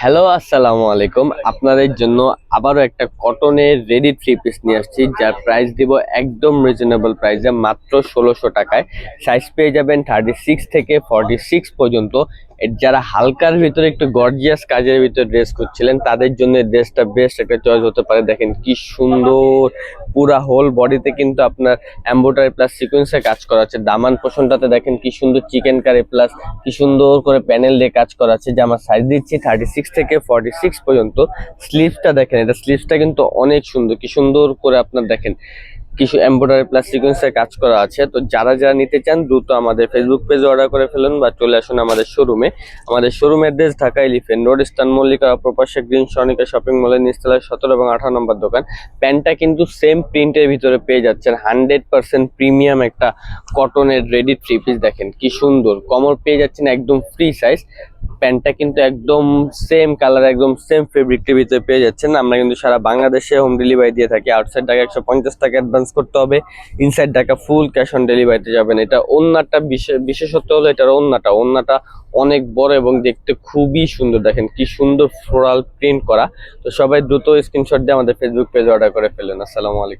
Hello, আসসালামু আলাইকুম। আপনাদের জন্য আবারও একটা কটনের রেডি থ্রি পিস নিয়ে আসছি, যার প্রাইস দিব একদম রিজনেবল প্রাইসে, মাত্র 1600 টাকায়। সাইজ পেয়ে যাবেন 36 থেকে 46 পর্যন্ত। যারা হালকার ভিতরে একটু গর্জিয়াস কাজের ভিতরে ড্রেস করছিলেন, তাদের জন্য ড্রেসটা বেস্ট একটা চয়েস হতে পারে। দেখেন কি সুন্দর, পুরা হোল বডিতে কিন্তু আপনার এমব্রয়ডারি প্লাস সিকোয়েন্সের কাজ করা আছে। দামান পোষণটাতে দেখেন কি সুন্দর চিকেন কারি প্লাস কি সুন্দর করে প্যানেল দিয়ে কাজ করা আছে। যে আমার সাইজ দিচ্ছি 36 থেকে 46 পর্যন্ত। স্লিভসটা দেখেন, এটা স্লিভসটা কিন্তু অনেক সুন্দর, কি সুন্দর করে আপনার দেখেন কিছু এমব্রয়ডারি প্লাস সিকোয়েন্সের কাজ করা আছে। তো যারা যারা নিতে চান দ্রুত আমাদের ফেসবুক পেজে অর্ডার করে ফেলুন বা চলে আসুন আমাদের শোরুমে। আমাদের showroom address Dhaka Elephant Road, Eastern Mallika প্রপাশে গ্রিন সনিকা শপিং মলের নিচতলায় 17 এবং 18 নম্বর দোকান। প্যান্টটা কিন্তু সেম প্রিন্টের ভিতরে পেয়ে যাচ্ছেন, 100% প্রিমিয়াম একটা কটনের রেডি থ্রি পিস। দেখেন কি সুন্দর, কমর পেয়ে যাচ্ছেন একদম ফ্রি সাইজ। প্যান্টটা কিন্তু একদম সেম কালার, একদম সেম ফেব্রিকের ভিতরে পেয়ে যাচ্ছেন। আমরা কিন্তু সারা বাংলাদেশে হোম ডেলিভারি দিয়ে থাকি। আউটসাইড ঢাকা 150 টাকা অ্যাডভান্স করতে হবে, inside Dhaka full cash on ডেলিভারিতে যাবেন। এটা ওন্নাটা বিশেষত্ব হলো এটার ওন্নাটা অনেক বড় এবং দেখতে খুবই সুন্দর। দেখেন কি সুন্দর ফ্লোরাল প্রিন্ট করা। তো সবাই দ্রুত স্ক্রিনশট দিয়ে আমাদের ফেসবুক পেজে অর্ডার করে ফেলুন। আসসালামু আলাইকুম।